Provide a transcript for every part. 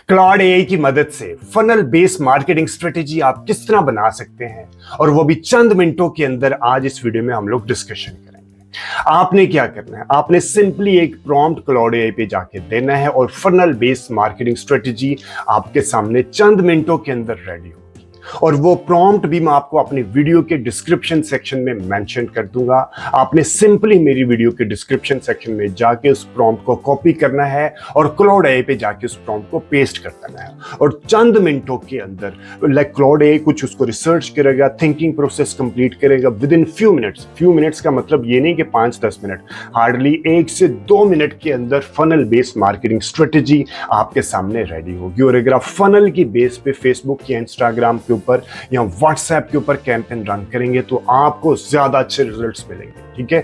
Claude AI की मदद से फनल बेस्ड मार्केटिंग स्ट्रेटेजी आप किस तरह बना सकते हैं और वो भी चंद मिनटों के अंदर आज इस वीडियो में हम लोग डिस्कशन करेंगे। आपने क्या करना है, आपने सिंपली एक प्रॉम्प्ट क्लाउड एआई पे जाके देना है और फनल बेस्ड मार्केटिंग स्ट्रेटेजी आपके सामने चंद मिनटों के अंदर रेडी होगी। और वो प्रॉम्प्ट भी मैं आपको अपनी वीडियो के डिस्क्रिप्शन सेक्शन में मेंशन कर दूंगा। आपने सिंपली मेरी वीडियो के डिस्क्रिप्शन सेक्शन में जाके उस प्रॉम्प्ट को कॉपी करना है और क्लाउड एआई पे जाके उस प्रॉम्प्ट को पेस्ट कर देना है और चंद मिनटों के अंदर क्लाउड एआई कुछ उसको रिसर्च करेगा, थिंकिंग प्रोसेस कंप्लीट करेगा विद इन फ्यू मिनट्स का मतलब ये नहीं कि 5-10 मिनट, हार्डली 1 से 2 मिनट के अंदर फनल बेस्ड मार्केटिंग स्ट्रेटेजी आपके सामने रेडी होगी। और अगर आप फनल की बेस पे फेसबुक या इंस्टाग्राम के ऊपर या व्हाट्सएप के ऊपर कैंपेन रन करेंगे तो आपको ज्यादा अच्छे रिजल्ट्स मिलेंगे। ठीक है,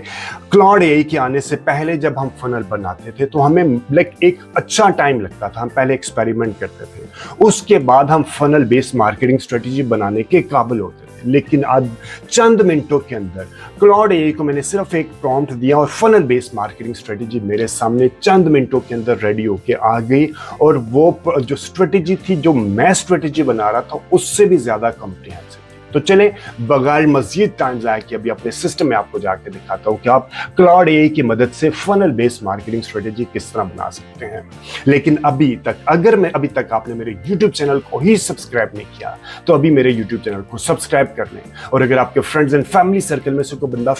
क्लाउड एआई के आने से पहले जब हम फनल बनाते थे तो हमें एक अच्छा टाइम लगता था, हम पहले एक्सपेरिमेंट करते थे, उसके बाद हम फनल बेस्ड मार्केटिंग स्ट्रेटेजी बनाने के काबिल होते थे। लेकिन अब चंद मिनटों के अंदर क्लाउड एआई को मैंने सिर्फ एक प्रॉम्प्ट दिया और फनल बेस्ड मार्केटिंग स्ट्रेटेजी मेरे सामने चंद मिनटों के अंदर रेडी होके आ गई। और वो जो स्ट्रेटेजी थी, जो मैं स्ट्रेटेजी बना रहा था, उससे भी ज्यादा कॉम्प्रिहेंसिव। तो चले बगैर मजीद टाइम जाए कि अभी अपने सिस्टम में आपको जाके दिखाता हूं कि आप क्लाउड एआई की मदद से फनल बेस्ड मार्केटिंग स्ट्रेटेजी किस तरह बना सकते हैं। लेकिन अभी तक आपने मेरे YouTube चैनल को ही सब्सक्राइब नहीं किया तो अभी मेरे YouTube चैनल को सब्सक्राइब कर लें। और अगर आपके फ्रेंड्स एंड फैमिली सर्कल में से कोई बंदा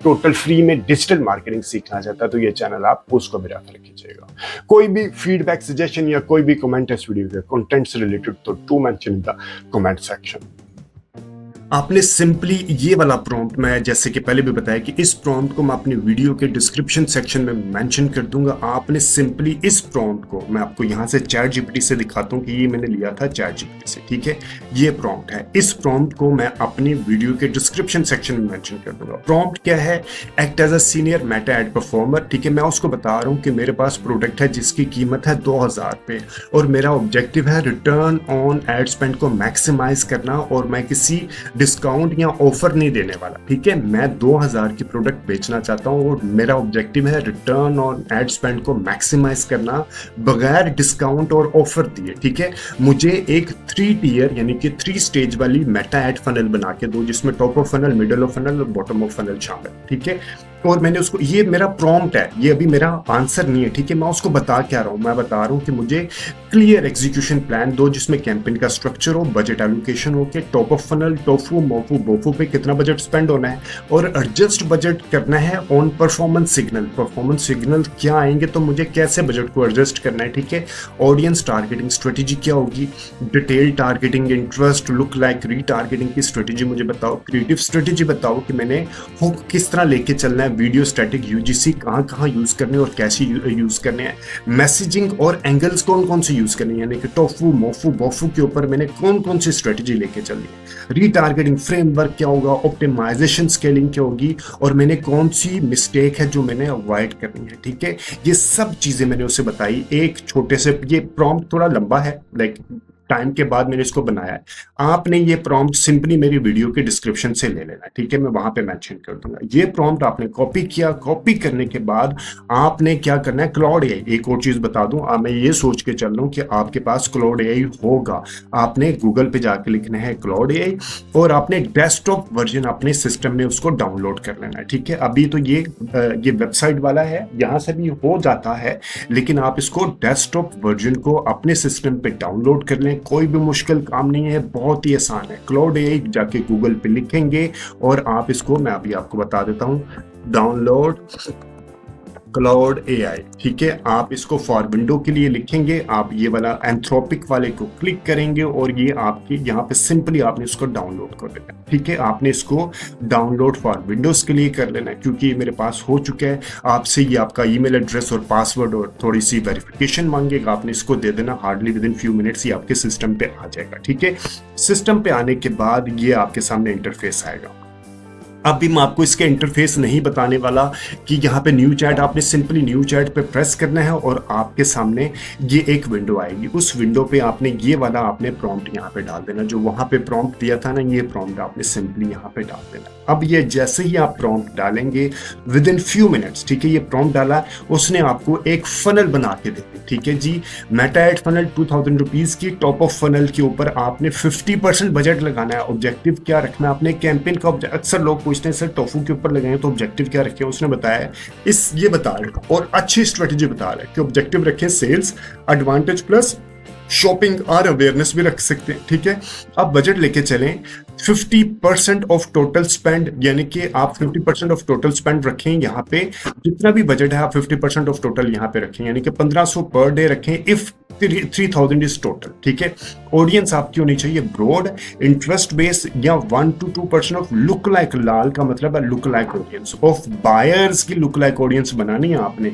टोटल फ्री में डिजिटल मार्केटिंग सीखना चाहता है तो ये चैनल आप उसको भी रेफर कीजिएगा। कोई भी फीडबैक, सजेशन या कोई भी कमेंट इस वीडियो के कंटेंट से रिलेटेड तो to mention in the comment section. आपने सिंपली ये वाला प्रॉम्प्ट, मैं जैसे कि पहले भी बताया कि इस प्रॉम्प्ट को मैं अपनी वीडियो के डिस्क्रिप्शन सेक्शन में मेंशन कर दूंगा। आपने सिंपली इस प्रॉम्प्ट को, मैं आपको यहाँ से चैट जीपीटी से दिखाता हूँ कि ये मैंने लिया था चैट जीपीटी से। ठीक है, ये प्रॉम्प्ट है। इस प्रॉम्प्ट को मैं अपनी वीडियो के डिस्क्रिप्शन सेक्शन में मेंशन कर दूंगा। प्रॉम्प्ट क्या है? Act as a senior Meta ad performer. ठीक है, मैं उसको बता रहा हूँ कि मेरे पास प्रोडक्ट है जिसकी कीमत है 2000 रुपये और मेरा ऑब्जेक्टिव है रिटर्न ऑन एड स्पेंड को मैक्सिमाइज करना और मैं किसी डिस्काउंट या ऑफर नहीं देने वाला। ठीक है, मैं 2000 की प्रोडक्ट बेचना चाहता हूं और मेरा ऑब्जेक्टिव है रिटर्न ऑन एड स्पेंड को मैक्सिमाइज करना बगैर डिस्काउंट और ऑफर दिए। ठीक है, मुझे एक 3 टियर यानी कि 3 स्टेज वाली मेटा एड फनल बना के दो जिसमें top of funnel, middle of funnel और बॉटम ऑफ फनल शामिल। ठीक है, और मैंने उसको, ये मेरा प्रॉम्प्ट है, ये अभी मेरा आंसर नहीं है। ठीक है, मैं उसको बता क्या रहा हूं, मैं बता रहा हूं कि मुझे क्लियर एग्जीक्यूशन प्लान दो जिसमें कैंपेन का स्ट्रक्चर हो, बजट एलोकेशन हो के टॉप ऑफ फनल, टोफू, मोफू, बोफू पे कितना बजट स्पेंड होना है और एडजस्ट बजट करना है on performance signal. Performance signal क्या आएंगे तो मुझे कैसे बजट को एडजस्ट करना है। ठीक है, ऑडियंस टारगेटिंग स्ट्रेटेजी क्या होगी, detail targeting, interest, look like, retargeting की स्ट्रेटेजी मुझे बताओ, क्रिएटिव स्ट्रेटेजी बताओ कि मैंने हुक किस तरह लेके चलना है, वीडियो स्टैटिक यूजीसी कहाँ यूज करने और कैसे यूज करने हैं, मैसेजिंग और एंगल्स कौन से यूज करने हैं, यानी कि टोफू, मोफू, बोफू के ऊपर मैंने कौन सी स्ट्रेटेजी लेके चलनी है, रीटारगेटिंग फ्रेमवर्क क्या होगा, ऑप्टिमाइजेशन स्केलिंग क्या होगी और मैंने कौन सी मिस्टेक है जो मैंने अवॉइड करनी है। ठीक है, ये सब चीजें मैंने उसे बताई एक छोटे से, ये प्रॉम्प्ट थोड़ा लंबा है, टाइम के बाद मैंने इसको बनाया है। आपने ये प्रॉम्प्ट सिंपली मेरी वीडियो के डिस्क्रिप्शन से ले लेना है। ठीक है, मैं वहां पे मेंशन कर दूंगा। ये प्रॉम्प्ट आपने कॉपी किया, कॉपी करने के बाद आपने क्या करना है, क्लाउड एआई, एक और चीज बता दूं, मैं ये सोच के चल रहा हूं कि आपके पास क्लाउड एआई होगा। आपने गूगल पे जाके लिखना है क्लाउड एआई और आपने डेस्कटॉप वर्जन अपने सिस्टम में उसको डाउनलोड कर लेना है। ठीक है, अभी तो ये वेबसाइट वाला है, यहां से भी हो जाता है, लेकिन आप इसको डेस्कटॉप वर्जन को अपने सिस्टम पे डाउनलोड कर लें। कोई भी मुश्किल काम नहीं है, बहुत ही आसान है। क्लाउड एआई जाके गूगल पे लिखेंगे और आप इसको, मैं अभी आपको बता देता हूं, डाउनलोड क्लाउड एआई। ठीक है, आप इसको फॉर विंडो के लिए लिखेंगे, आप ये वाला एंथ्रोपिक वाले को क्लिक करेंगे और ये आपके यहाँ पे सिंपली आपने इसको डाउनलोड कर लेना है। ठीक है, आपने इसको डाउनलोड फॉर विंडोज के लिए कर लेना है क्योंकि ये मेरे पास हो चुका है। आपसे ये आपका ईमेल एड्रेस और पासवर्ड और थोड़ी सी वेरिफिकेशन मांगेगा, आपने इसको दे देना। Hardly with in few minutes ये आपके सिस्टम पे आ जाएगा। ठीक है, सिस्टम पे आने के बाद ये आपके सामने इंटरफेस आएगा। अभी मैं आपको इसका इंटरफेस नहीं बताने वाला कि यहाँ पे न्यू चैट, आपने सिंपली न्यू चैट पे प्रेस करना है और आपके सामने ये एक विंडो आएगी। उस विंडो पे आपने ये वाला आपने प्रॉम्प्ट यहाँ पे डाल देना, जो वहाँ पे प्रॉम्प्ट दिया था ना, ये प्रॉम्प्ट आपने सिंपली यहाँ पे डाल देना। अब ये जैसे ही आप प्रॉम्प्ट डालेंगे विद इन फ्यू मिनट्स, ठीक है, ये प्रॉम्प्ट डाला, उसने आपको एक फनल बना के दे दी, ठीक है जी। मेटा एड फनल 2000 रुपीज़ की, टॉप ऑफ फनल के ऊपर आपने 50% बजट लगाना है। ऑब्जेक्टिव क्या रखना है आपने, कैंपेन का अक्सर लोग पूछते हैं सर टोफू के ऊपर लगाएं तो ऑब्जेक्टिव क्या रखें, उसने बताया ये बता रहे और अच्छी स्ट्रेटेजी बता रहे कि ऑब्जेक्टिव रखें सेल्स, एडवांटेज प्लस शॉपिंग और अवेयरनेस भी रख सकते हैं, ठीक है। अब बजट लेके चलें 50% ऑफ टोटल स्पेंड, यानी कि आप 50% ऑफ टोटल स्पेंड रखें यहाँ पे, जितना भी बजट है आप 50% ऑफ टोटल यहाँ पे रखें, यानी कि 1500 पर डे रखें इफ 3000 इज टोटल, ठीक है। ऑडियंस आपकी होनी चाहिए ब्रॉड, इंटरेस्ट बेस या 1 to 2% ऑफ लुक लाइक, लाल का मतलब है look like audience, of buyers की लुक लाइक ऑडियंस बनानी है आपने।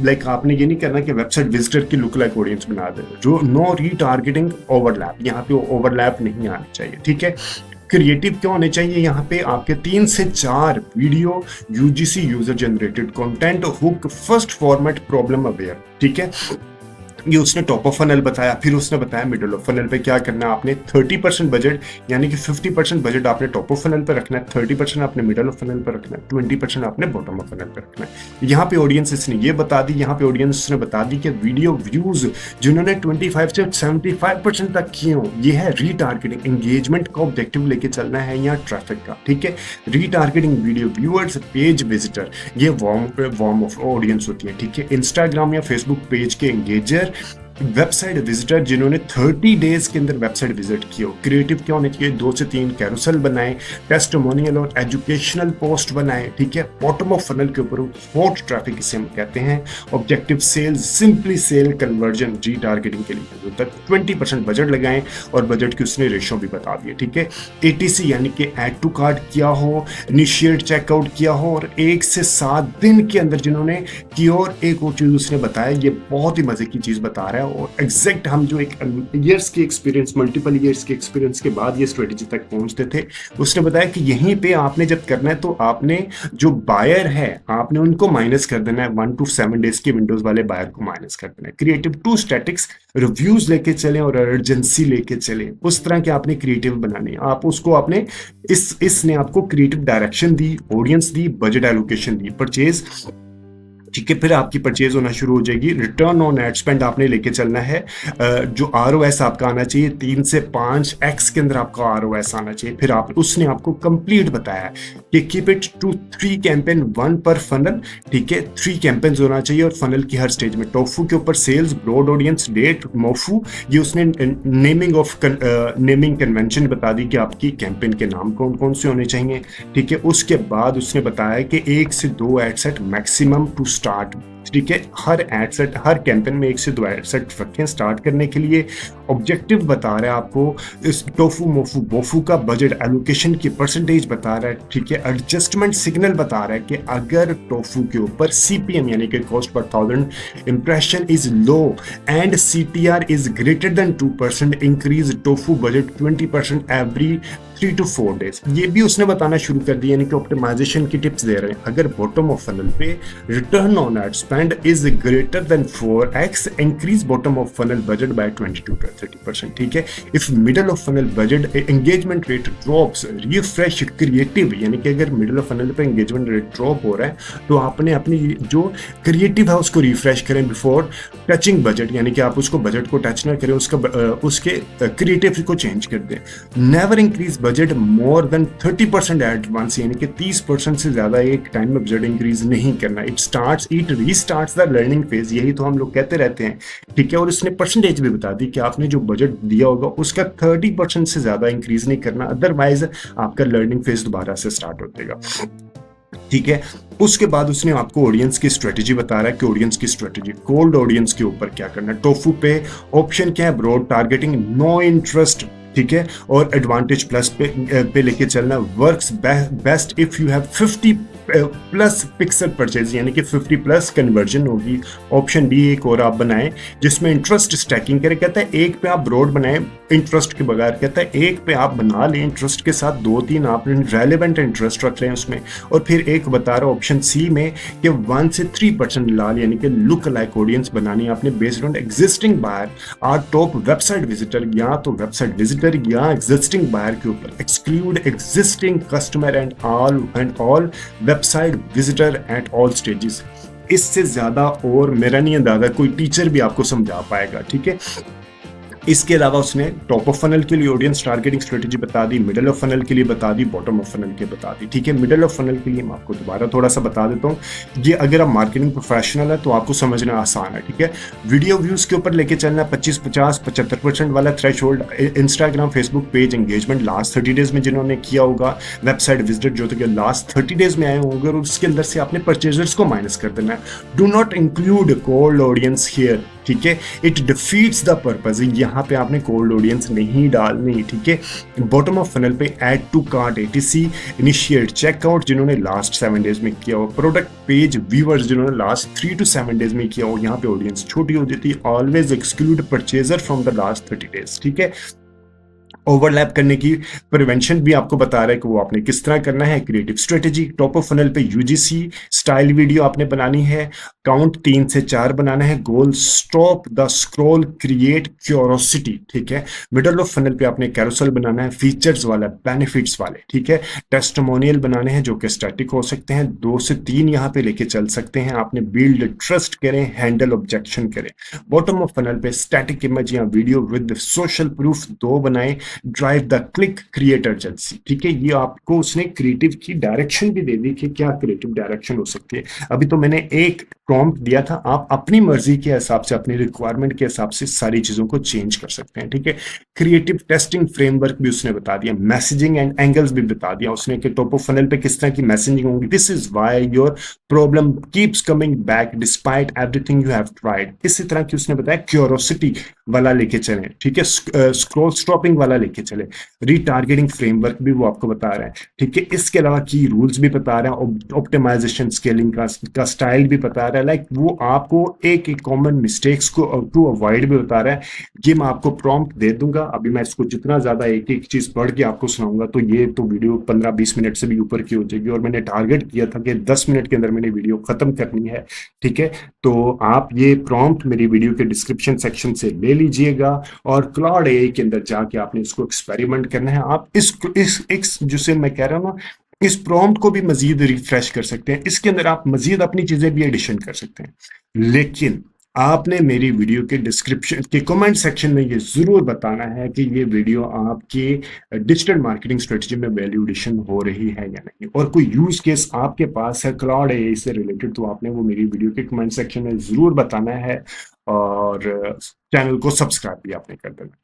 लाइक आपने ये नहीं करना कि वेबसाइट विजिटर की लुक लाइक ऑडियंस बना दे, जो नो रीटारगेटिंग ओवरलैप, यहाँ पे ओवरलैप नहीं आनी चाहिए, ठीक है। क्रिएटिव क्या होने चाहिए, यहाँ पे आपके 3 से 4 video UGC user generated content, hook, first format, problem aware, ठीक है। ये उसने टॉप ऑफ फनल बताया, फिर उसने बताया मिडल ऑफ फनल पे क्या करना है आपने। 30% बजट, यानी कि 50% बजट आपने टॉप ऑफ फनल पे रखना है, 30% आपने मिडल ऑफ फनल पे रखना है, 20% आपने बॉटम ऑफ फनल पे रखना है। यहाँ पे ऑडियंस इसने ये बता दी, यहाँ पे ऑडियंस ने बता दी कि वीडियो व्यूज जिन्होंने 25 से 75% तक किए हो, ये है रीटारगेटिंग। एंगेजमेंट का ऑब्जेक्टिव लेके चलना है यहाँ ट्रैफिक का, ठीक है। Retargeting video viewers, page visitor, ये वार्म ऑफ ऑडियंस होती है, ठीक है। इंस्टाग्राम या फेसबुक पेज के एंगेजर, वेबसाइट विजिटर जिन्होंने 30 डेज के अंदर वेबसाइट विजिट की हो। क्रिएटिव क्या होने चाहिए, 2 से 3 कैरोसेल बनाएं, टेस्टिमोनियल और एजुकेशनल पोस्ट बनाएं, ठीक है। बॉटम ऑफ फनल के ऊपर हॉट ट्रैफिक इसे हम कहते हैं। Objective sales, simply sale conversion, G targeting के लिए तक 20% बजट लगाएं और बजट की उसने रेशो भी बता दी है, ठीक है। ATC यानी कि ऐड टू कार्ट किया हो, इनिशिएट चेकआउट किया हो और 1 से 7 दिन के अंदर जिन्होंने की। और एक और चीज उसने बताया, ये बहुत ही मजे की चीज बता रहा है और एग्जैक्ट हम जो एक ईयर्स की एक्सपीरियंस, मल्टीपल ईयर्स के एक्सपीरियंस के बाद ये स्ट्रेटेजी तक पहुंचते थे। उसने बताया कि यहीं पे आपने जब करना है तो आपने जो बायर है आपने उनको माइनस कर देना है, 1 to 7 डेज के विंडोज वाले बायर को माइनस कर देना है। क्रिएटिव 2 स्टैटिक्स, रिव्यूज लेके चले और अर्जेंसी लेके चले, उस तरह के आपने क्रिएटिव बनाने। आप उसको आपने इसने आपको क्रिएटिव डायरेक्शन दी, ऑडियंस दी, बजट एलोकेशन दी, परचेज, ठीक है। फिर आपकी परचेज होना शुरू हो जाएगी। रिटर्न ऑन एड स्पेंड आपने लेके चलना है, जो ROS आपका आना चाहिए 3 से 5x के अंदर आपका ROS आना चाहिए। फिर उसने आपको कंप्लीट बताया कि कीप इट टू 3 कैंपेन 1 पर फनल, ठीक है। 3 कैंपेन्स होना चाहिए और फनल की हर स्टेज में। टोफू के ऊपर सेल्स, ब्रॉड ऑडियंस, डेट, मोफू, ये उसने नेमिंग कन्वेंशन बता दी कि आपकी कैंपेन के नाम कौन कौन से होने चाहिए, ठीक है। उसके बाद उसने बताया कि 1 से 2 ad set maximum to start, ठीक है। हर एड सेट, हर कैंपेन में 1 से 2 एड सेट रखें स्टार्ट करने के लिए। ऑब्जेक्टिव बता रहा है आपको, इस टोफू मोफू बोफू का बजट एलोकेशन की परसेंटेज बता रहा है, ठीक है। एडजस्टमेंट सिग्नल बता रहा है कि अगर टोफू के ऊपर CPM यानी कि cost per 1000 impression is low and CTR is greater then 2%, increase tofu budget 20% every 3 to 4 days. ये भी उसने बताना शुरू कर दिया, यानी कि ऑप्टिमाइजेशन की टिप्स दे रहे हैं। अगर बॉटम ऑफ फनल पे return on ad spend is greater than 4x, increase bottom of funnel budget by 20 to 30%, ठीक है। If middle of funnel budget engagement rate drops, refresh creative, यानी कि अगर मिडल ऑफ फनल पे engagement rate drop हो रहा है तो आपने अपनी जो क्रिएटिव है उसको रिफ्रेश करें बिफोर टचिंग बजट, यानी कि आप उसको बजट को टच ना करें, उसके क्रिएटिव को चेंज कर दें। Never increase budget more than 30% at once, यानी कि 30% से ज्यादा एक टाइम में बजट इंक्रीज नहीं करना। इट रीस्टार्ट्स द लर्निंग फेज, यही तो हम लोग कहते रहते हैं, ठीक है। और इसने परसेंटेज भी बता दी कि आपने जो बजट दिया होगा उसका 30% से ज्यादा इंक्रीज नहीं करना, अदरवाइज आपका लर्निंग फेज दोबारा से स्टार्ट हो जाएगा, ठीक है। उसके बाद उसने आपको ऑडियंस की स्ट्रेटेजी बता रहा है कि ऑडियंस की स्ट्रेटेजी, कोल्ड ऑडियंस के ऊपर क्या करना है। टोफू पे ऑप्शन क्या है, ब्रॉड टारगेटिंग, नो इंटरेस्ट, ठीक है। और एडवांटेज प्लस पे लेके चलना। Works best if you have plus pixel purchase यानी कि 50 प्लस कन्वर्जन होगी। ऑप्शन बी एक और आप बनाएं जिसमें इंटरेस्ट स्टैकिंग करें। कहता है एक पे आप ब्रॉड बनाएं इंटरेस्ट के बगैर, कहता है एक पे आप बना लें इंटरेस्ट के साथ, 2-3 आप रेलेवेंट इंटरेस्ट रख लें उसमें, और फिर एक बता रहा ऑप्शन सी में कि 1 से 3% लाल यानी कि लुक लाइक ऑडियंस बनानी है आपने based on existing buyer or top website visitor, या तो वेबसाइट विजिटर या एग्जिस्टिंग बायर के ऊपर, exclude existing customer and all website visitor at all stages. इससे ज्यादा और मेरा नहीं अंदाजा कोई टीचर भी आपको समझा पाएगा, ठीक है। इसके अलावा उसने टॉप ऑफ फनल के लिए ऑडियंस टारगेटिंग स्ट्रेटेजी बता दी, मिडिल ऑफ फनल के लिए बता दी, बॉटम ऑफ फनल के बता दी, ठीक है। मिडिल ऑफ फनल के लिए मैं आपको दोबारा थोड़ा सा बता देता हूँ। ये अगर आप मार्केटिंग प्रोफेशनल है तो आपको समझना आसान है, ठीक है। वीडियो व्यूज के ऊपर लेके चलना 25, 50, 75% वाला threshold. Instagram Facebook page engagement last 30 days में जिन्होंने किया होगा, वेबसाइट विजिटर जो तो लास्ट 30 डेज में आए होंगे, और उसके अंदर से आपने परचेजर्स को माइनस कर देना है। Do not include cold audience here, ठीक है, इट डिफीट्स द पर्पस। यहाँ पे आपने कोल्ड ऑडियंस नहीं डालनी, ठीक है। बॉटम ऑफ फनल पे add to cart ATC, initiate checkout जिन्होंने लास्ट 7 डेज में किया हो, प्रोडक्ट पेज व्यूअर्स जिन्होंने लास्ट 3 to 7 डेज में किया हो, यहाँ पे ऑडियंस छोटी हो जाती है। Always exclude purchaser from the last 30 days, ठीक है। ओवरलैप करने की प्रिवेंशन भी आपको बता रहा है कि वो आपने किस तरह करना है। Creative strategy, top of funnel पे यूजीसी स्टाइल वीडियो आपने बनानी है, काउंट 3 से 4 बनाना है, goal stop the scroll create curiosity, ठीक है। मिडल ऑफ फनल पे आपने कैरोसेल बनाना है, फीचर्स वाला, बेनिफिट्स वाले, ठीक है। टेस्टिमोनियल बनाने हैं जो कि स्टैटिक हो सकते हैं, 2 से 3 यहाँ पे लेके चल सकते हैं। आपने बिल्ड ट्रस्ट करें, हैंडल ऑब्जेक्शन करें। बॉटम ऑफ फनल पे स्टैटिक इमेज या वीडियो विद सोशल प्रूफ 2 बनाए, drive the click creator agency, ठीक है। ये आपको उसने क्रिएटिव की डायरेक्शन भी दे दी कि क्या क्रिएटिव डायरेक्शन हो सकती है। अभी तो मैंने एक प्रॉम्प्ट दिया था, आप अपनी मर्जी के हिसाब से, अपनी रिक्वायरमेंट के हिसाब से सारी चीजों को चेंज कर सकते हैं, ठीक है। क्रिएटिव टेस्टिंग फ्रेमवर्क भी उसने बता दिया, मैसेजिंग एंड एंगल्स भी बता दिया उसने कि टॉप ऑफ फनल पे किस तरह की मैसेजिंग होगी। This is why your problem keeps coming back despite everything you have tried. इसी तरह की उसने बताया क्यूरोसिटी वाला लेके चले, ठीक है। स्क्रॉल स्टॉपिंग वाला लेके चले, रीटारगेटिंग फ्रेमवर्क भी वो आपको बता रहा है, ठीक है। इसके अलावा की रूल्स भी बता रहा है, ऑप्टिमाइजेशन स्केलिंग का स्टाइल भी बता रहा है। लाइक वो आपको एक कॉमन मिस्टेक्स को टू अवॉइड भी बता रहा है। ये मैं आपको प्रॉम्प्ट दे दूंगा। अभी मैं इसको जितना ज्यादा एक एक चीज पढ़ के आपको सुनाऊंगा तो ये तो वीडियो 15-20 मिनट से भी ऊपर की हो जाएगी, और मैंने टारगेट किया था कि 10 मिनट के अंदर मैंने वीडियो खत्म करनी है, ठीक है। तो आप ये प्रॉम्प्ट मेरी वीडियो के डिस्क्रिप्शन सेक्शन से ले लीजिएगा, और क्लाउड एआई के अंदर जाके आपने इसको एक्सपेरिमेंट करना है। आप इस जिसे मैं कह रहा हूँ ना, इस प्रॉम्प्ट को भी मजीद रिफ्रेश कर सकते हैं, इसके अंदर आप मजीद अपनी चीजें भी एडिशन कर सकते हैं। लेकिन आपने मेरी वीडियो के डिस्क्रिप्शन के कमेंट सेक्शन में ये जरूर बताना है कि ये वीडियो आपकी डिजिटल मार्केटिंग स्ट्रेटजी में वैल्यू एडिशन हो रही है या नहीं, और कोई यूज केस आपके पास है क्लाउड एआई से रिलेटेड, तो आपने वो मेरी वीडियो के कमेंट सेक्शन में जरूर बताना है, और चैनल को सब्सक्राइब भी आपने कर देना।